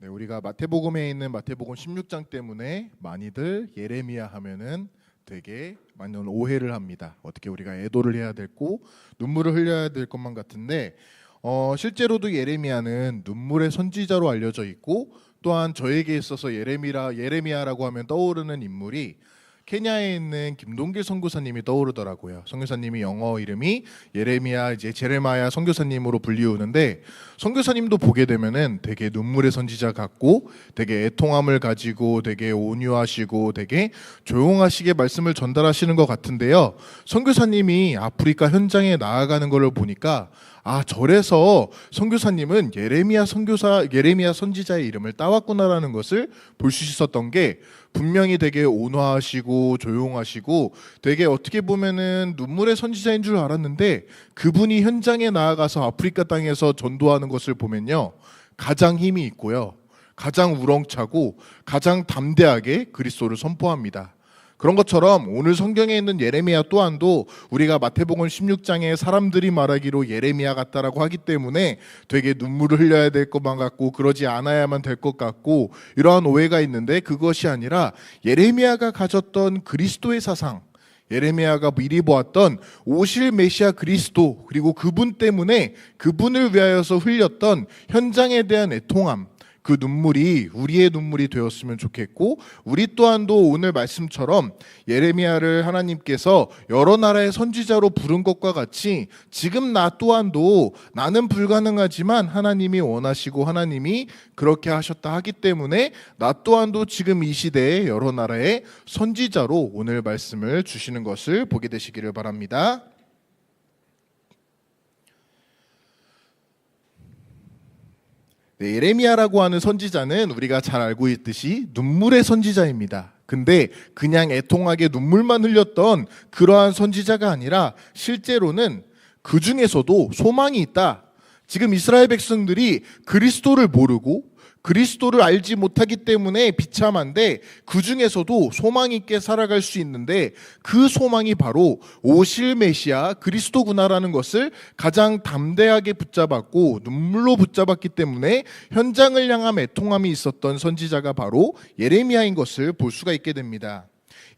네, 우리가 마태복음에 있는 마태복음 16장 때문에 많이들 예레미야 하면은 되게 많은 오해를 합니다. 어떻게 우리가 애도를 해야 되고 눈물을 흘려야 될 것만 같은데 실제로도 예레미야는 눈물의 선지자로 알려져 있고, 또한 저에게 있어서 예레미야라고 하면 떠오르는 인물이 케냐에 있는 김동길 선교사님이 떠오르더라고요. 선교사님이 영어 이름이 예레미야, 이제 제레마야 선교사님으로 불리우는데, 선교사님도 보게 되면은 되게 눈물의 선지자 같고 되게 애통함을 가지고 되게 온유하시고 되게 조용하시게 말씀을 전달하시는 것 같은데요. 선교사님이 아프리카 현장에 나아가는 것을 보니까 절에서 선교사님은 예레미야 선지자의 이름을 따왔구나라는 것을 볼 수 있었던 게, 분명히 되게 온화하시고 조용하시고 되게 어떻게 보면은 눈물의 선지자인 줄 알았는데, 그분이 현장에 나아가서 아프리카 땅에서 전도하는 것을 보면요, 가장 힘이 있고요, 가장 우렁차고 가장 담대하게 그리스도를 선포합니다. 그런 것처럼 오늘 성경에 있는 예레미야 또한도 우리가 마태복음 16장에 사람들이 말하기로 예레미야 같다라고 하기 때문에 되게 눈물을 흘려야 될 것만 같고 그러지 않아야만 될 것 같고 이러한 오해가 있는데, 그것이 아니라 예레미야가 가졌던 그리스도의 사상, 예레미야가 미리 보았던 오실 메시아 그리스도, 그리고 그분 때문에 그분을 위하여서 흘렸던 현장에 대한 애통함, 그 눈물이 우리의 눈물이 되었으면 좋겠고, 우리 또한도 오늘 말씀처럼 예레미야를 하나님께서 여러 나라의 선지자로 부른 것과 같이 지금 나 또한도 나는 불가능하지만 하나님이 원하시고 하나님이 그렇게 하셨다 하기 때문에 나 또한도 지금 이 시대에 여러 나라의 선지자로 오늘 말씀을 주시는 것을 보게 되시기를 바랍니다. 네, 예레미야라고 하는 선지자는 우리가 잘 알고 있듯이 눈물의 선지자입니다. 근데 그냥 애통하게 눈물만 흘렸던 그러한 선지자가 아니라 실제로는 그 중에서도 소망이 있다. 지금 이스라엘 백성들이 그리스도를 모르고 그리스도를 알지 못하기 때문에 비참한데, 그 중에서도 소망 있게 살아갈 수 있는데 그 소망이 바로 오실 메시아 그리스도구나라는 것을 가장 담대하게 붙잡았고 눈물로 붙잡았기 때문에 현장을 향한 애통함이 있었던 선지자가 바로 예레미야인 것을 볼 수가 있게 됩니다.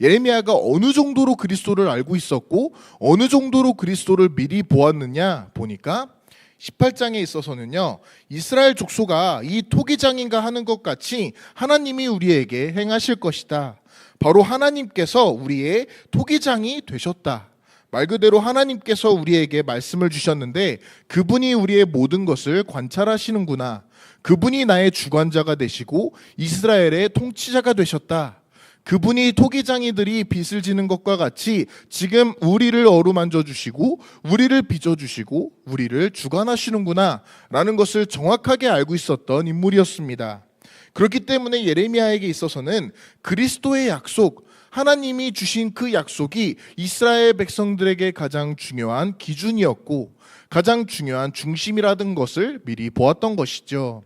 예레미야가 어느 정도로 그리스도를 알고 있었고 어느 정도로 그리스도를 미리 보았느냐 보니까 18장에 있어서는요, 이스라엘 족속아 이 토기장인가 하는 것 같이 하나님이 우리에게 행하실 것이다. 바로 하나님께서 우리의 토기장이 되셨다. 말 그대로 하나님께서 우리에게 말씀을 주셨는데 그분이 우리의 모든 것을 관찰하시는구나. 그분이 나의 주관자가 되시고 이스라엘의 통치자가 되셨다. 그분이 토기장이들이 빚을 지는 것과 같이 지금 우리를 어루만져 주시고 우리를 빚어 주시고 우리를 주관하시는구나 라는 것을 정확하게 알고 있었던 인물이었습니다. 그렇기 때문에 예레미야에게 있어서는 그리스도의 약속, 하나님이 주신 그 약속이 이스라엘 백성들에게 가장 중요한 기준이었고 가장 중요한 중심이라는 것을 미리 보았던 것이죠.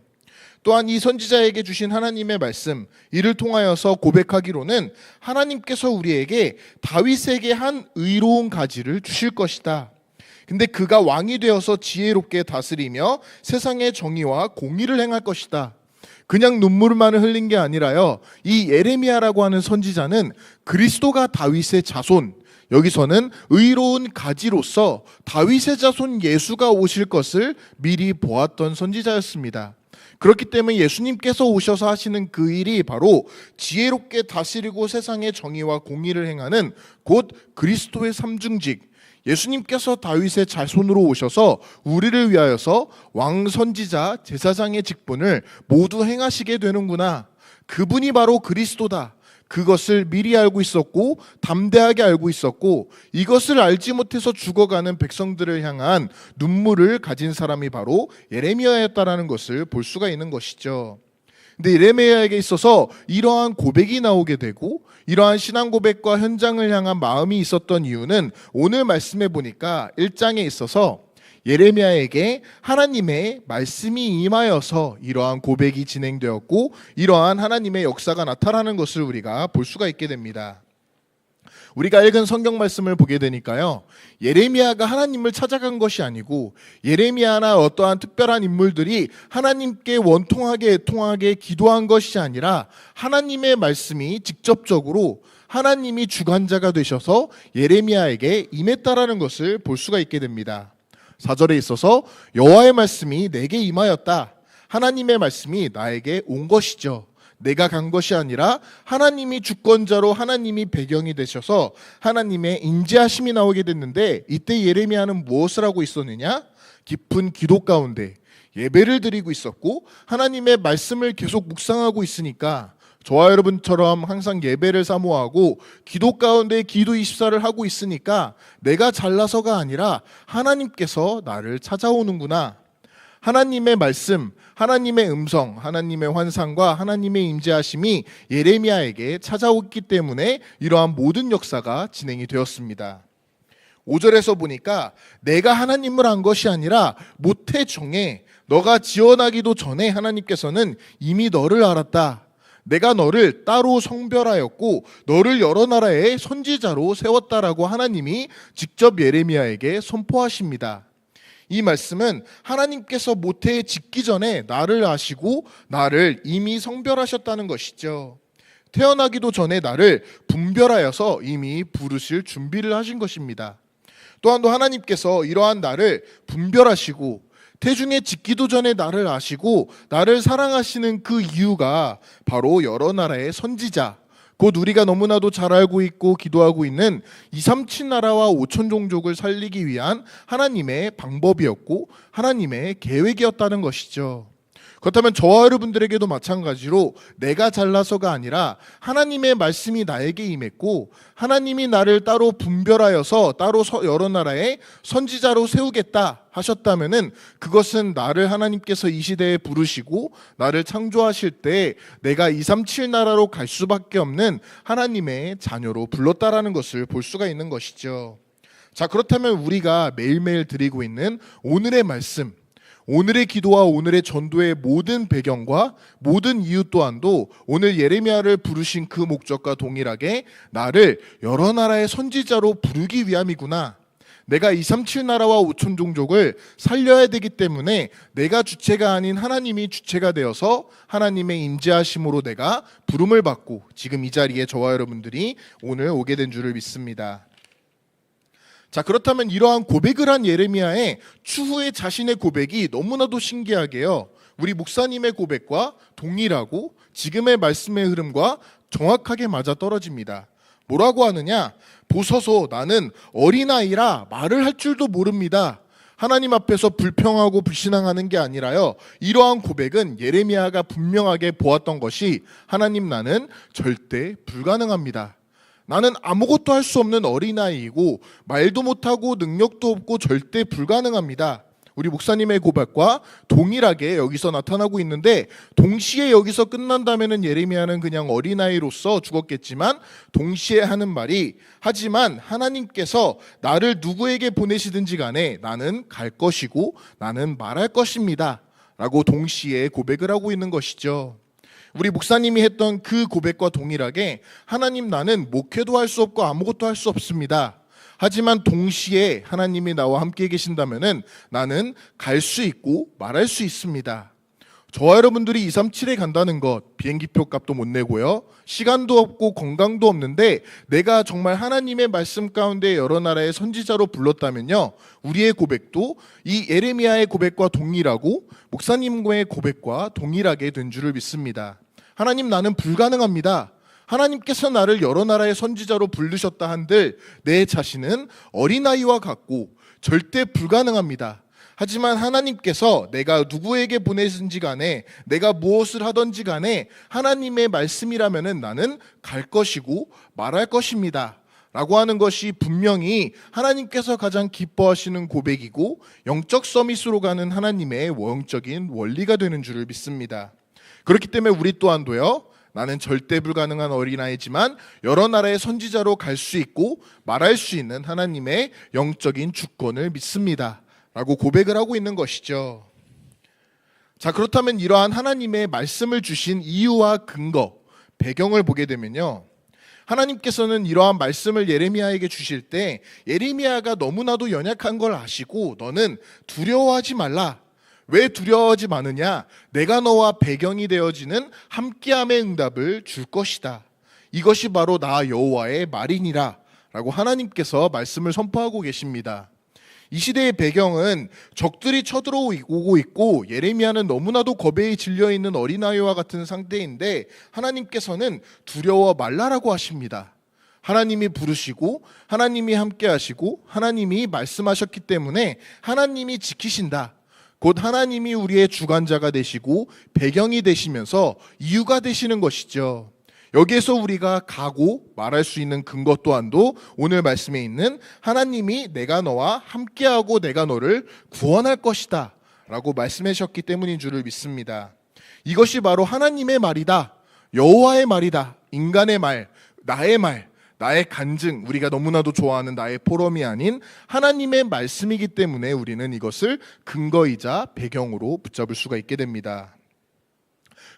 또한 이 선지자에게 주신 하나님의 말씀, 이를 통하여서 고백하기로는 하나님께서 우리에게 다윗에게 한 의로운 가지를 주실 것이다. 근데 그가 왕이 되어서 지혜롭게 다스리며 세상의 정의와 공의를 행할 것이다. 그냥 눈물만을 흘린 게 아니라요, 이 예레미야라고 하는 선지자는 그리스도가 다윗의 자손, 여기서는 의로운 가지로서 다윗의 자손 예수가 오실 것을 미리 보았던 선지자였습니다. 그렇기 때문에 예수님께서 오셔서 하시는 그 일이 바로 지혜롭게 다스리고 세상의 정의와 공의를 행하는 곧 그리스도의 삼중직, 예수님께서 다윗의 자손으로 오셔서 우리를 위하여서 왕, 선지자, 제사장의 직분을 모두 행하시게 되는구나. 그분이 바로 그리스도다. 그것을 미리 알고 있었고 담대하게 알고 있었고, 이것을 알지 못해서 죽어가는 백성들을 향한 눈물을 가진 사람이 바로 예레미야였다라는 것을 볼 수가 있는 것이죠. 근데 예레미야에게 있어서 이러한 고백이 나오게 되고 이러한 신앙 고백과 현장을 향한 마음이 있었던 이유는 오늘 말씀해 보니까 1장에 있어서 예레미야에게 하나님의 말씀이 임하여서 이러한 고백이 진행되었고 이러한 하나님의 역사가 나타나는 것을 우리가 볼 수가 있게 됩니다. 우리가 읽은 성경 말씀을 보게 되니까요, 예레미야가 하나님을 찾아간 것이 아니고 예레미야나 어떠한 특별한 인물들이 하나님께 원통하게 애통하게 기도한 것이 아니라 하나님의 말씀이 직접적으로 하나님이 주관자가 되셔서 예레미야에게 임했다라는 것을 볼 수가 있게 됩니다. 4절에 있어서 여호와의 말씀이 내게 임하였다. 하나님의 말씀이 나에게 온 것이죠. 내가 간 것이 아니라 하나님이 주권자로 하나님이 배경이 되셔서 하나님의 인지하심이 나오게 됐는데, 이때 예레미야는 무엇을 하고 있었느냐? 깊은 기도 가운데 예배를 드리고 있었고 하나님의 말씀을 계속 묵상하고 있으니까, 저와 여러분처럼 항상 예배를 사모하고 기도 가운데 기도 24를 하고 있으니까 내가 잘나서가 아니라 하나님께서 나를 찾아오는구나. 하나님의 말씀, 하나님의 음성, 하나님의 환상과 하나님의 임재하심이 예레미야에게 찾아왔기 때문에 이러한 모든 역사가 진행이 되었습니다. 5절에서 보니까 내가 하나님을 안 것이 아니라 모태 정에 너가 지어나기도 전에 하나님께서는 이미 너를 알았다. 내가 너를 따로 성별하였고 너를 여러 나라의 선지자로 세웠다라고 하나님이 직접 예레미야에게 선포하십니다. 이 말씀은 하나님께서 모태에 짓기 전에 나를 아시고 나를 이미 성별하셨다는 것이죠. 태어나기도 전에 나를 분별하여서 이미 부르실 준비를 하신 것입니다. 또한 하나님께서 이러한 나를 분별하시고 태중에 짓기도 전에 나를 아시고 나를 사랑하시는 그 이유가 바로 여러 나라의 선지자, 곧 우리가 너무나도 잘 알고 있고 기도하고 있는 237 나라와 5천 종족을 살리기 위한 하나님의 방법이었고 하나님의 계획이었다는 것이죠. 그렇다면 저와 여러분들에게도 마찬가지로 내가 잘나서가 아니라 하나님의 말씀이 나에게 임했고 하나님이 나를 따로 분별하여서 따로 여러 나라의 선지자로 세우겠다 하셨다면은, 그것은 나를 하나님께서 이 시대에 부르시고 나를 창조하실 때 내가 237 나라로 갈 수밖에 없는 하나님의 자녀로 불렀다라는 것을 볼 수가 있는 것이죠. 자, 그렇다면 우리가 매일매일 드리고 있는 오늘의 말씀, 오늘의 기도와 오늘의 전도의 모든 배경과 모든 이유 또한도 오늘 예레미야를 부르신 그 목적과 동일하게 나를 여러 나라의 선지자로 부르기 위함이구나. 내가 237 나라와 5천 종족을 살려야 되기 때문에 내가 주체가 아닌 하나님이 주체가 되어서 하나님의 인지하심으로 내가 부름을 받고 지금 이 자리에 저와 여러분들이 오늘 오게 된 줄을 믿습니다. 자, 그렇다면 이러한 고백을 한 예레미야의 추후의 자신의 고백이 너무나도 신기하게요, 우리 목사님의 고백과 동일하고 지금의 말씀의 흐름과 정확하게 맞아떨어집니다. 뭐라고 하느냐? 보소서 나는 어린아이라 말을 할 줄도 모릅니다. 하나님 앞에서 불평하고 불신앙하는 게 아니라요, 이러한 고백은 예레미야가 분명하게 보았던 것이 하나님, 나는 절대 불가능합니다. 나는 아무것도 할 수 없는 어린아이이고 말도 못하고 능력도 없고 절대 불가능합니다. 우리 목사님의 고백과 동일하게 여기서 나타나고 있는데, 동시에 여기서 끝난다면 예레미야는 그냥 어린아이로서 죽었겠지만 동시에 하는 말이, 하지만 하나님께서 나를 누구에게 보내시든지 간에 나는 갈 것이고 나는 말할 것입니다 라고 동시에 고백을 하고 있는 것이죠. 우리 목사님이 했던 그 고백과 동일하게 하나님, 나는 목회도 할 수 없고 아무것도 할 수 없습니다. 하지만 동시에 하나님이 나와 함께 계신다면 나는 갈 수 있고 말할 수 있습니다. 저와 여러분들이 237에 간다는 것, 비행기표 값도 못 내고요, 시간도 없고 건강도 없는데 내가 정말 하나님의 말씀 가운데 여러 나라의 선지자로 불렀다면요, 우리의 고백도 이 예레미야의 고백과 동일하고 목사님의 고백과 동일하게 된 줄을 믿습니다. 하나님, 나는 불가능합니다. 하나님께서 나를 여러 나라의 선지자로 부르셨다 한들 내 자신은 어린아이와 같고 절대 불가능합니다. 하지만 하나님께서 내가 누구에게 보내든지 간에 내가 무엇을 하든지 간에 하나님의 말씀이라면 나는 갈 것이고 말할 것입니다 라고 하는 것이 분명히 하나님께서 가장 기뻐하시는 고백이고 영적 서밋으로 가는 하나님의 영적인 원리가 되는 줄을 믿습니다. 그렇기 때문에 우리 또한도요, 나는 절대 불가능한 어린아이지만 여러 나라의 선지자로 갈 수 있고 말할 수 있는 하나님의 영적인 주권을 믿습니다 라고 고백을 하고 있는 것이죠. 자, 그렇다면 이러한 하나님의 말씀을 주신 이유와 근거, 배경을 보게 되면요, 하나님께서는 이러한 말씀을 예레미야에게 주실 때 예레미야가 너무나도 연약한 걸 아시고 너는 두려워하지 말라. 왜 두려워하지 마느냐? 내가 너와 배경이 되어지는 함께함의 응답을 줄 것이다. 이것이 바로 나 여호와의 말이니라 라고 하나님께서 말씀을 선포하고 계십니다. 이 시대의 배경은 적들이 쳐들어오고 있고 예레미야는 너무나도 겁에 질려있는 어린아이와 같은 상태인데 하나님께서는 두려워 말라라고 하십니다. 하나님이 부르시고 하나님이 함께 하시고 하나님이 말씀하셨기 때문에 하나님이 지키신다. 곧 하나님이 우리의 주관자가 되시고 배경이 되시면서 이유가 되시는 것이죠. 여기에서 우리가 가고 말할 수 있는 근거 또한도 오늘 말씀에 있는 하나님이 내가 너와 함께하고 내가 너를 구원할 것이다 라고 말씀하셨기 때문인 줄을 믿습니다. 이것이 바로 하나님의 말이다. 여호와의 말이다. 인간의 말, 나의 간증, 우리가 너무나도 좋아하는 나의 포럼이 아닌 하나님의 말씀이기 때문에 우리는 이것을 근거이자 배경으로 붙잡을 수가 있게 됩니다.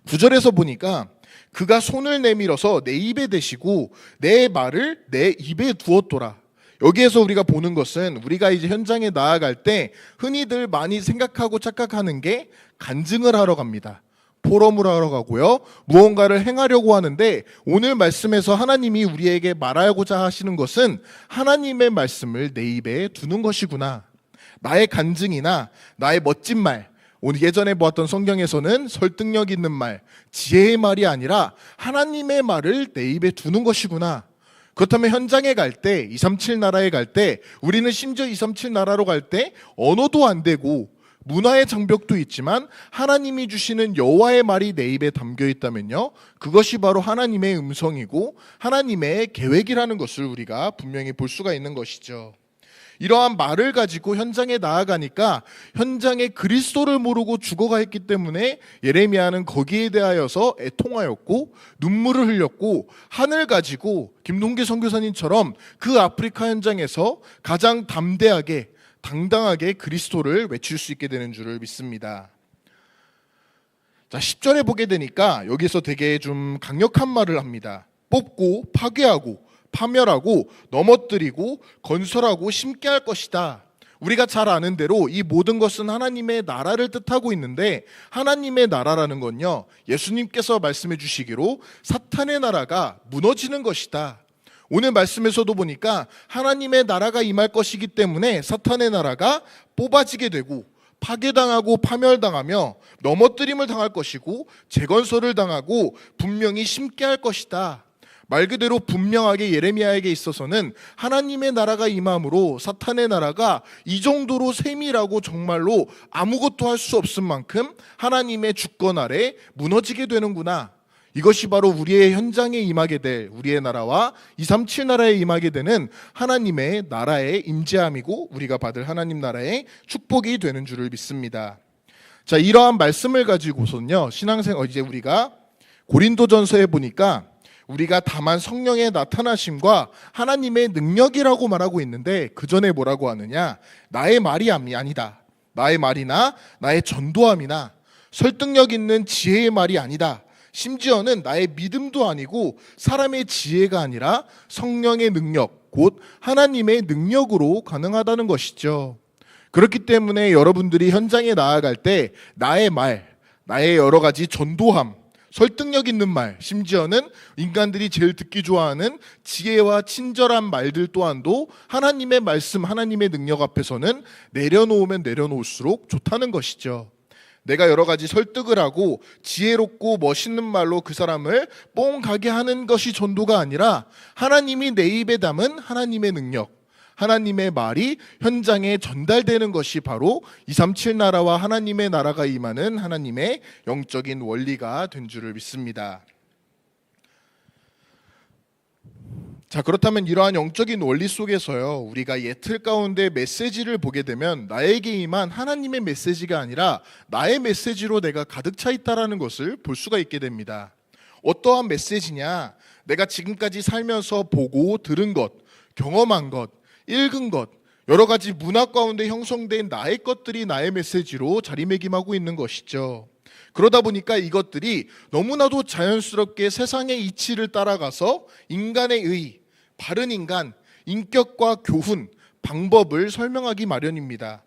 9절에서 보니까 그가 손을 내밀어서 내 입에 대시고 내 말을 내 입에 두었더라. 여기에서 우리가 보는 것은 우리가 이제 현장에 나아갈 때 흔히들 많이 생각하고 착각하는 게 간증을 하러 갑니다. 포럼을 하러 가고요. 무언가를 행하려고 하는데 오늘 말씀에서 하나님이 우리에게 말하고자 하시는 것은 하나님의 말씀을 내 입에 두는 것이구나. 나의 간증이나 나의 멋진 말, 오늘 예전에 보았던 성경에서는 설득력 있는 말, 지혜의 말이 아니라 하나님의 말을 내 입에 두는 것이구나. 그렇다면 현장에 갈 때, 237 나라에 갈 때, 우리는 심지어 237 나라로 갈 때 언어도 안 되고 문화의 장벽도 있지만 하나님이 주시는 여호와의 말이 내 입에 담겨 있다면요, 그것이 바로 하나님의 음성이고 하나님의 계획이라는 것을 우리가 분명히 볼 수가 있는 것이죠. 이러한 말을 가지고 현장에 나아가니까 현장에 그리스도를 모르고 죽어가 있기 때문에 예레미야는 거기에 대하여서 애통하였고 눈물을 흘렸고 하늘 가지고 김동기 선교사님처럼 그 아프리카 현장에서 가장 담대하게 당당하게 그리스도를 외칠 수 있게 되는 줄을 믿습니다. 자, 10절에 보게 되니까 여기서 되게 좀 강력한 말을 합니다. 뽑고 파괴하고 파멸하고 넘어뜨리고 건설하고 심게 할 것이다. 우리가 잘 아는 대로 이 모든 것은 하나님의 나라를 뜻하고 있는데 하나님의 나라라는 건요, 예수님께서 말씀해 주시기로 사탄의 나라가 무너지는 것이다. 오늘 말씀에서도 보니까 하나님의 나라가 임할 것이기 때문에 사탄의 나라가 뽑아지게 되고 파괴당하고 파멸당하며 넘어뜨림을 당할 것이고 재건설을 당하고 분명히 심게 할 것이다. 말 그대로 분명하게 예레미야에게 있어서는 하나님의 나라가 임함으로 사탄의 나라가 이 정도로 세밀하고 정말로 아무것도 할 수 없을 만큼 하나님의 주권 아래 무너지게 되는구나. 이것이 바로 우리의 현장에 임하게 될 우리의 나라와 237 나라에 임하게 되는 하나님의 나라의 임재함이고 우리가 받을 하나님 나라의 축복이 되는 줄을 믿습니다. 자, 이러한 말씀을 가지고서는요, 신앙생활 이제 우리가 고린도전서에 보니까 우리가 다만 성령의 나타나심과 하나님의 능력이라고 말하고 있는데 그 전에 뭐라고 하느냐? 나의 말이 아니다. 나의 말이나 나의 전도함이나 설득력 있는 지혜의 말이 아니다. 심지어는 나의 믿음도 아니고 사람의 지혜가 아니라 성령의 능력, 곧 하나님의 능력으로 가능하다는 것이죠. 그렇기 때문에 여러분들이 현장에 나아갈 때 나의 말, 나의 여러 가지 전도함, 설득력 있는 말, 심지어는 인간들이 제일 듣기 좋아하는 지혜와 친절한 말들 또한도 하나님의 말씀, 하나님의 능력 앞에서는 내려놓으면 내려놓을수록 좋다는 것이죠. 내가 여러 가지 설득을 하고 지혜롭고 멋있는 말로 그 사람을 뽕 가게 하는 것이 전도가 아니라 하나님이 내 입에 담은 하나님의 능력, 하나님의 말이 현장에 전달되는 것이 바로 237 나라와 하나님의 나라가 임하는 하나님의 영적인 원리가 된 줄을 믿습니다. 자, 그렇다면 이러한 영적인 원리 속에서요, 우리가 예틀 가운데 메시지를 보게 되면 나에게 임한 하나님의 메시지가 아니라 나의 메시지로 내가 가득 차 있다라는 것을 볼 수가 있게 됩니다. 어떠한 메시지냐? 내가 지금까지 살면서 보고 들은 것, 경험한 것, 읽은 것, 여러 가지 문화 가운데 형성된 나의 것들이 나의 메시지로 자리매김하고 있는 것이죠. 그러다 보니까 이것들이 너무나도 자연스럽게 세상의 이치를 따라가서 인간의 의, 바른 인간, 인격과 교훈, 방법을 설명하기 마련입니다.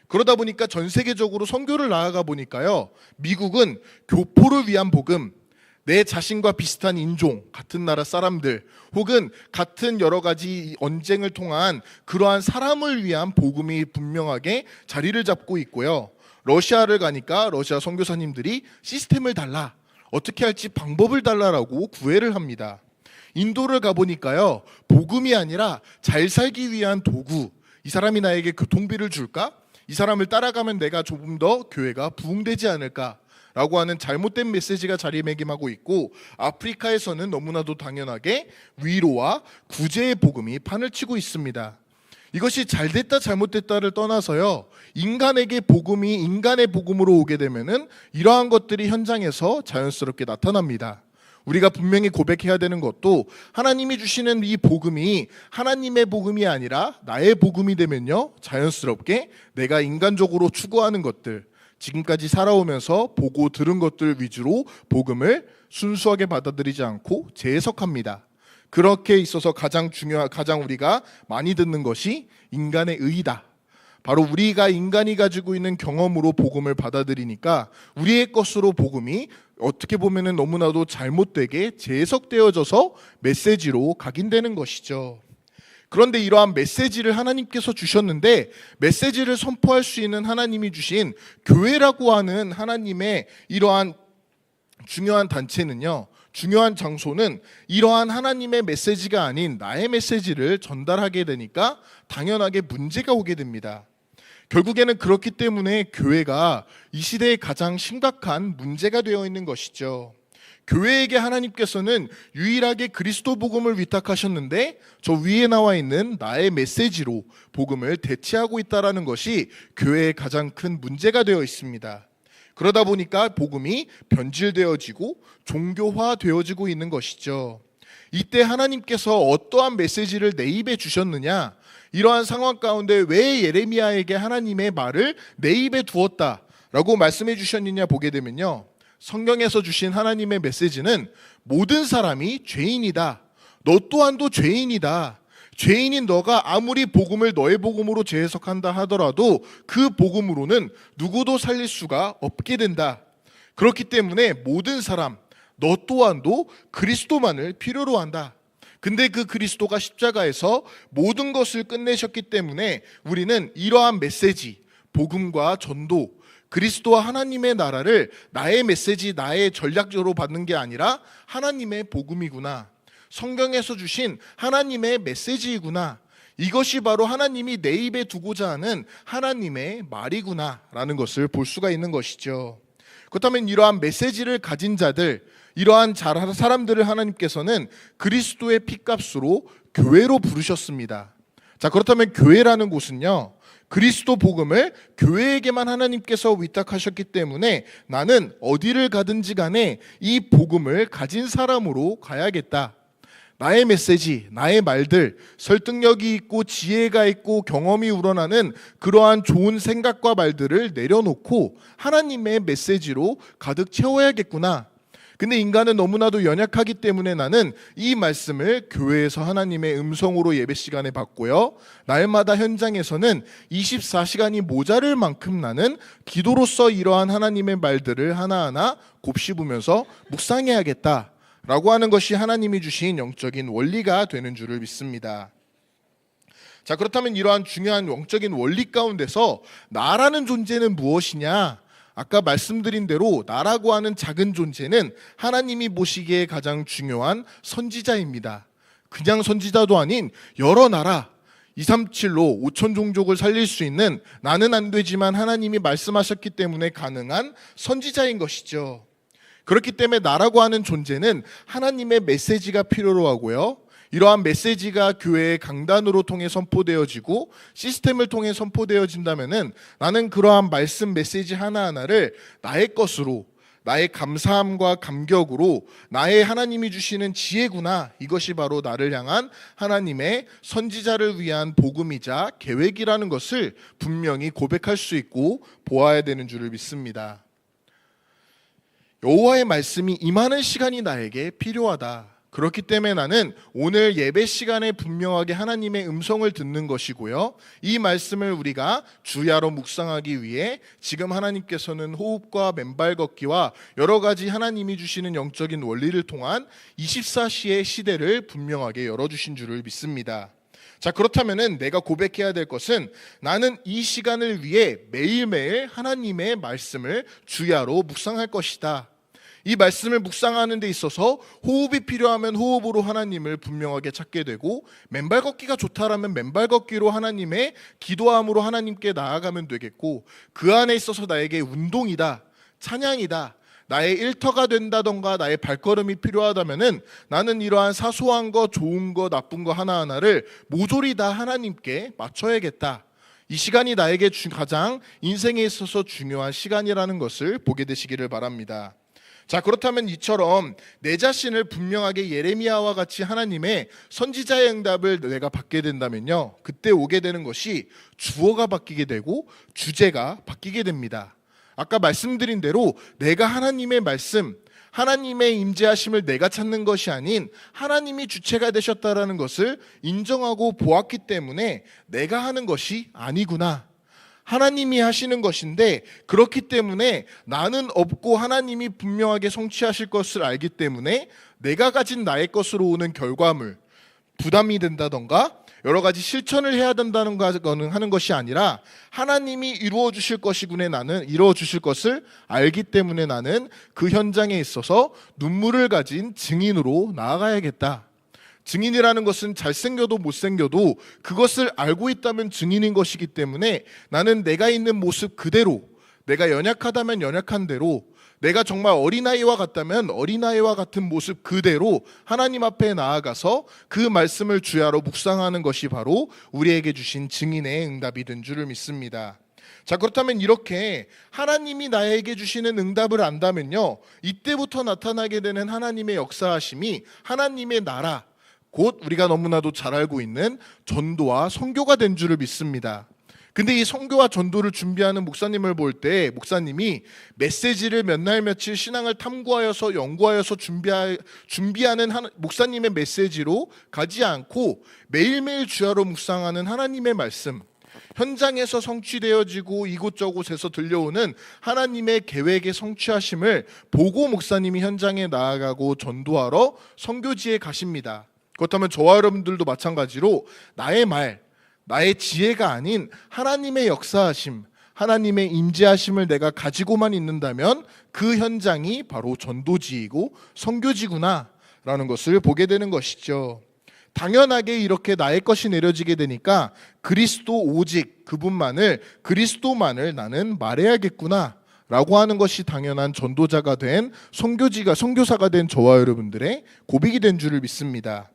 그러다 보니까 전 세계적으로 선교를 나아가 보니까요, 미국은 교포를 위한 복음, 내 자신과 비슷한 인종, 같은 나라 사람들, 혹은 같은 여러 가지 언쟁을 통한 그러한 사람을 위한 복음이 분명하게 자리를 잡고 있고요. 러시아를 가니까 러시아 선교사님들이 시스템을 달라, 어떻게 할지 방법을 달라라고 구애를 합니다. 인도를 가보니까요, 복음이 아니라 잘 살기 위한 도구, 이 사람이 나에게 교통비를 줄까? 이 사람을 따라가면 내가 조금 더 교회가 부흥되지 않을까? 라고 하는 잘못된 메시지가 자리매김하고 있고, 아프리카에서는 너무나도 당연하게 위로와 구제의 복음이 판을 치고 있습니다. 이것이 잘됐다 잘못됐다를 떠나서요, 인간에게 복음이 인간의 복음으로 오게 되면은 이러한 것들이 현장에서 자연스럽게 나타납니다. 우리가 분명히 고백해야 되는 것도, 하나님이 주시는 이 복음이 하나님의 복음이 아니라 나의 복음이 되면요, 자연스럽게 내가 인간적으로 추구하는 것들, 지금까지 살아오면서 보고 들은 것들 위주로 복음을 순수하게 받아들이지 않고 재해석합니다. 그렇게 있어서 가장 우리가 많이 듣는 것이 인간의 의이다. 바로 우리가 인간이 가지고 있는 경험으로 복음을 받아들이니까 우리의 것으로 복음이 어떻게 보면은 너무나도 잘못되게 재해석되어져서 메시지로 각인되는 것이죠. 그런데 이러한 메시지를 하나님께서 주셨는데, 메시지를 선포할 수 있는 하나님이 주신 교회라고 하는 하나님의 이러한 중요한 단체는요, 중요한 장소는 이러한 하나님의 메시지가 아닌 나의 메시지를 전달하게 되니까 당연하게 문제가 오게 됩니다. 결국에는 그렇기 때문에 교회가 이 시대에 가장 심각한 문제가 되어 있는 것이죠. 교회에게 하나님께서는 유일하게 그리스도 복음을 위탁하셨는데, 저 위에 나와 있는 나의 메시지로 복음을 대체하고 있다는 것이 교회의 가장 큰 문제가 되어 있습니다. 그러다 보니까 복음이 변질되어지고 종교화되어지고 있는 것이죠. 이때 하나님께서 어떠한 메시지를 내 입에 주셨느냐, 이러한 상황 가운데 왜 예레미야에게 하나님의 말을 내 입에 두었다라고 말씀해 주셨느냐 보게 되면요, 성경에서 주신 하나님의 메시지는 모든 사람이 죄인이다, 너 또한도 죄인이다, 죄인인 너가 아무리 복음을 너의 복음으로 재해석한다 하더라도 그 복음으로는 누구도 살릴 수가 없게 된다. 그렇기 때문에 모든 사람, 너 또한도 그리스도만을 필요로 한다. 근데 그 그리스도가 십자가에서 모든 것을 끝내셨기 때문에 우리는 이러한 메시지, 복음과 전도, 그리스도와 하나님의 나라를 나의 메시지, 나의 전략적으로 받는 게 아니라 하나님의 복음이구나, 성경에서 주신 하나님의 메시지이구나, 이것이 바로 하나님이 내 입에 두고자 하는 하나님의 말이구나 라는 것을 볼 수가 있는 것이죠. 그렇다면 이러한 메시지를 가진 자들, 이러한 사람들을 하나님께서는 그리스도의 피값으로 교회로 부르셨습니다. 자, 그렇다면 교회라는 곳은요, 그리스도 복음을 교회에게만 하나님께서 위탁하셨기 때문에 나는 어디를 가든지 간에 이 복음을 가진 사람으로 가야겠다. 나의 메시지, 나의 말들, 설득력이 있고 지혜가 있고 경험이 우러나는 그러한 좋은 생각과 말들을 내려놓고 하나님의 메시지로 가득 채워야겠구나. 근데 인간은 너무나도 연약하기 때문에 나는 이 말씀을 교회에서 하나님의 음성으로 예배 시간에 받고요, 날마다 현장에서는 24시간이 모자랄 만큼 나는 기도로서 이러한 하나님의 말들을 하나하나 곱씹으면서 묵상해야겠다 라고 하는 것이 하나님이 주신 영적인 원리가 되는 줄을 믿습니다. 자, 그렇다면 이러한 중요한 영적인 원리 가운데서 나라는 존재는 무엇이냐? 아까 말씀드린 대로 나라고 하는 작은 존재는 하나님이 보시기에 가장 중요한 선지자입니다. 그냥 선지자도 아닌 여러 나라, 237로 5천 종족을 살릴 수 있는, 나는 안 되지만 하나님이 말씀하셨기 때문에 가능한 선지자인 것이죠. 그렇기 때문에 나라고 하는 존재는 하나님의 메시지가 필요로 하고요, 이러한 메시지가 교회의 강단으로 통해 선포되어지고 시스템을 통해 선포되어진다면은 나는 그러한 말씀 메시지 하나하나를 나의 것으로, 나의 감사함과 감격으로, 나의 하나님이 주시는 지혜구나, 이것이 바로 나를 향한 하나님의 선지자를 위한 복음이자 계획이라는 것을 분명히 고백할 수 있고 보아야 되는 줄을 믿습니다. 여호와의 말씀이 임하는 시간이 나에게 필요하다. 그렇기 때문에 나는 오늘 예배 시간에 분명하게 하나님의 음성을 듣는 것이고요. 이 말씀을 우리가 주야로 묵상하기 위해 지금 하나님께서는 호흡과 맨발 걷기와 여러 가지 하나님이 주시는 영적인 원리를 통한 24시의 시대를 분명하게 열어주신 줄을 믿습니다. 자, 그렇다면은 내가 고백해야 될 것은 나는 이 시간을 위해 매일매일 하나님의 말씀을 주야로 묵상할 것이다. 이 말씀을 묵상하는 데 있어서 호흡이 필요하면 호흡으로 하나님을 분명하게 찾게 되고, 맨발 걷기가 좋다라면 맨발 걷기로 하나님의 기도함으로 하나님께 나아가면 되겠고, 그 안에 있어서 나에게 운동이다, 찬양이다, 나의 일터가 된다던가 나의 발걸음이 필요하다면은 나는 이러한 사소한 거, 좋은 거, 나쁜 거 하나하나를 모조리 다 하나님께 맞춰야겠다. 이 시간이 나에게 가장 인생에 있어서 중요한 시간이라는 것을 보게 되시기를 바랍니다. 자, 그렇다면 이처럼 내 자신을 분명하게 예레미야와 같이 하나님의 선지자의 응답을 내가 받게 된다면요, 그때 오게 되는 것이 주어가 바뀌게 되고 주제가 바뀌게 됩니다. 아까 말씀드린 대로 내가 하나님의 말씀, 하나님의 임재하심을 내가 찾는 것이 아닌 하나님이 주체가 되셨다라는 것을 인정하고 보았기 때문에 내가 하는 것이 아니구나, 하나님이 하시는 것인데, 그렇기 때문에 나는 없고 하나님이 분명하게 성취하실 것을 알기 때문에 내가 가진 나의 것으로 오는 결과물, 부담이 된다던가 여러 가지 실천을 해야 된다는 거는 하는 것이 아니라 하나님이 이루어 주실 것이군에 나는 이루어 주실 것을 알기 때문에 나는 그 현장에 있어서 눈물을 가진 증인으로 나아가야겠다. 증인이라는 것은 잘생겨도 못생겨도 그것을 알고 있다면 증인인 것이기 때문에 나는 내가 있는 모습 그대로, 내가 연약하다면 연약한 대로, 내가 정말 어린아이와 같다면 어린아이와 같은 모습 그대로 하나님 앞에 나아가서 그 말씀을 주야로 묵상하는 것이 바로 우리에게 주신 증인의 응답이 된 줄을 믿습니다. 자, 그렇다면 이렇게 하나님이 나에게 주시는 응답을 안다면요, 이때부터 나타나게 되는 하나님의 역사하심이 하나님의 나라, 곧 우리가 너무나도 잘 알고 있는 전도와 선교가 된 줄을 믿습니다. 근데 이 선교와 전도를 준비하는 목사님을 볼 때 목사님이 메시지를 몇 날 며칠 신앙을 탐구하여서 연구하여서 준비하는 목사님의 메시지로 가지 않고 매일매일 주야로 묵상하는 하나님의 말씀, 현장에서 성취되어지고 이곳저곳에서 들려오는 하나님의 계획의 성취하심을 보고 목사님이 현장에 나아가고 전도하러 선교지에 가십니다. 그렇다면 저와 여러분들도 마찬가지로 나의 말, 나의 지혜가 아닌 하나님의 역사하심, 하나님의 임재하심을 내가 가지고만 있는다면 그 현장이 바로 전도지이고 선교지구나 라는 것을 보게 되는 것이죠. 당연하게 이렇게 나의 것이 내려지게 되니까 그리스도 오직 그분만을, 그리스도만을 나는 말해야겠구나 라고 하는 것이 당연한 전도자가 된 선교사가 된 저와 여러분들의 고백이 된 줄을 믿습니다.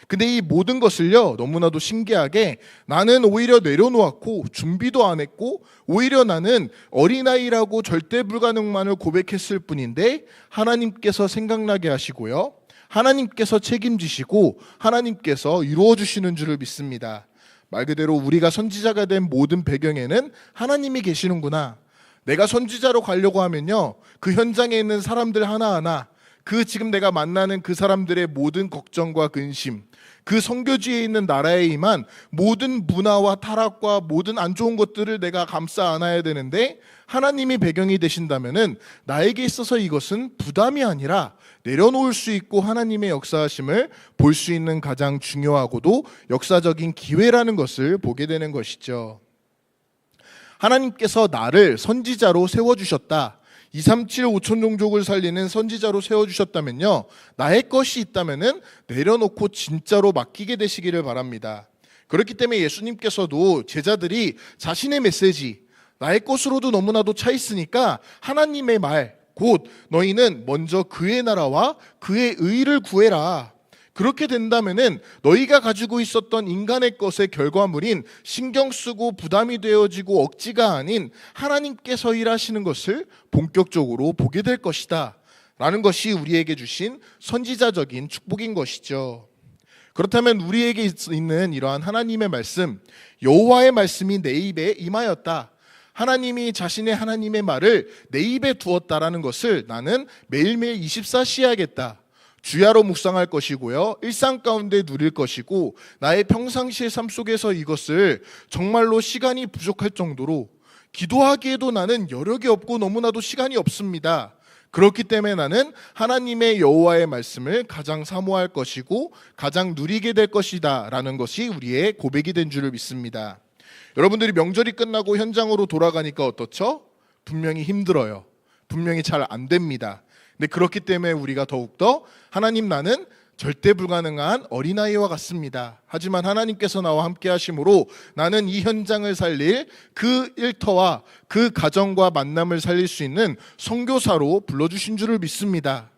근데 이 모든 것을요, 너무나도 신기하게 나는 오히려 내려놓았고 준비도 안 했고 오히려 나는 어린아이라고 절대 불가능만을 고백했을 뿐인데 하나님께서 생각나게 하시고요, 하나님께서 책임지시고 하나님께서 이루어 주시는 줄을 믿습니다. 말 그대로 우리가 선지자가 된 모든 배경에는 하나님이 계시는구나. 내가 선지자로 가려고 하면요, 그 현장에 있는 사람들 하나하나, 그 지금 내가 만나는 그 사람들의 모든 걱정과 근심, 그 선교지에 있는 나라에 임한 모든 문화와 타락과 모든 안 좋은 것들을 내가 감싸 안아야 되는데 하나님이 배경이 되신다면은 나에게 있어서 이것은 부담이 아니라 내려놓을 수 있고 하나님의 역사하심을 볼 수 있는 가장 중요하고도 역사적인 기회라는 것을 보게 되는 것이죠. 하나님께서 나를 선지자로 세워주셨다, 237 5천 종족을 살리는 선지자로 세워주셨다면요, 나의 것이 있다면은 내려놓고 진짜로 맡기게 되시기를 바랍니다. 그렇기 때문에 예수님께서도 제자들이 자신의 메시지, 나의 것으로도 너무나도 차 있으니까 하나님의 말, 곧 너희는 먼저 그의 나라와 그의 의를 구해라, 그렇게 된다면은 너희가 가지고 있었던 인간의 것의 결과물인 신경 쓰고 부담이 되어지고 억지가 아닌 하나님께서 일하시는 것을 본격적으로 보게 될 것이다 라는 것이 우리에게 주신 선지자적인 축복인 것이죠. 그렇다면 우리에게 있는 이러한 하나님의 말씀, 여호와의 말씀이 내 입에 임하였다, 하나님이 자신의 하나님의 말을 내 입에 두었다라는 것을 나는 매일매일 24시 해야겠다. 주야로 묵상할 것이고요. 일상 가운데 누릴 것이고 나의 평상시의 삶 속에서 이것을 정말로 시간이 부족할 정도로 기도하기에도 나는 여력이 없고 너무나도 시간이 없습니다. 그렇기 때문에 나는 하나님의 여호와의 말씀을 가장 사모할 것이고 가장 누리게 될 것이다 라는 것이 우리의 고백이 된 줄을 믿습니다. 여러분들이 명절이 끝나고 현장으로 돌아가니까 어떻죠? 분명히 힘들어요. 분명히 잘 안 됩니다. 근데 그렇기 때문에 우리가 더욱더 하나님, 나는 절대 불가능한 어린아이와 같습니다. 하지만 하나님께서 나와 함께 하심으로 나는 이 현장을 살릴 그 일터와 그 가정과 만남을 살릴 수 있는 선교사로 불러주신 줄을 믿습니다.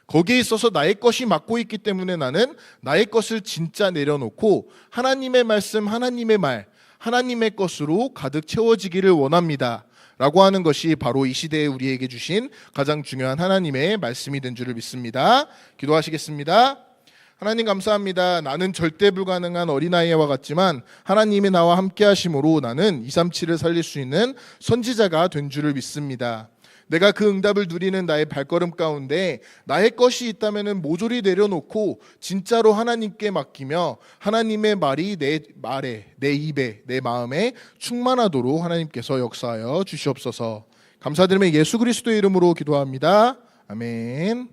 거기에 있어서 나의 것이 맡고 있기 때문에 나는 나의 것을 진짜 내려놓고 하나님의 말씀, 하나님의 말, 하나님의 것으로 가득 채워지기를 원합니다. 라고 하는 것이 바로 이 시대에 우리에게 주신 가장 중요한 하나님의 말씀이 된 줄을 믿습니다. 기도하시겠습니다. 하나님 감사합니다. 나는 절대 불가능한 어린아이와 같지만 하나님이 나와 함께 하심으로 나는 237을 살릴 수 있는 선지자가 된 줄을 믿습니다. 내가 그 응답을 누리는 나의 발걸음 가운데 나의 것이 있다면 모조리 내려놓고 진짜로 하나님께 맡기며 하나님의 말이 내 말에, 내 입에, 내 마음에 충만하도록 하나님께서 역사하여 주시옵소서. 감사드리며 예수 그리스도의 이름으로 기도합니다. 아멘.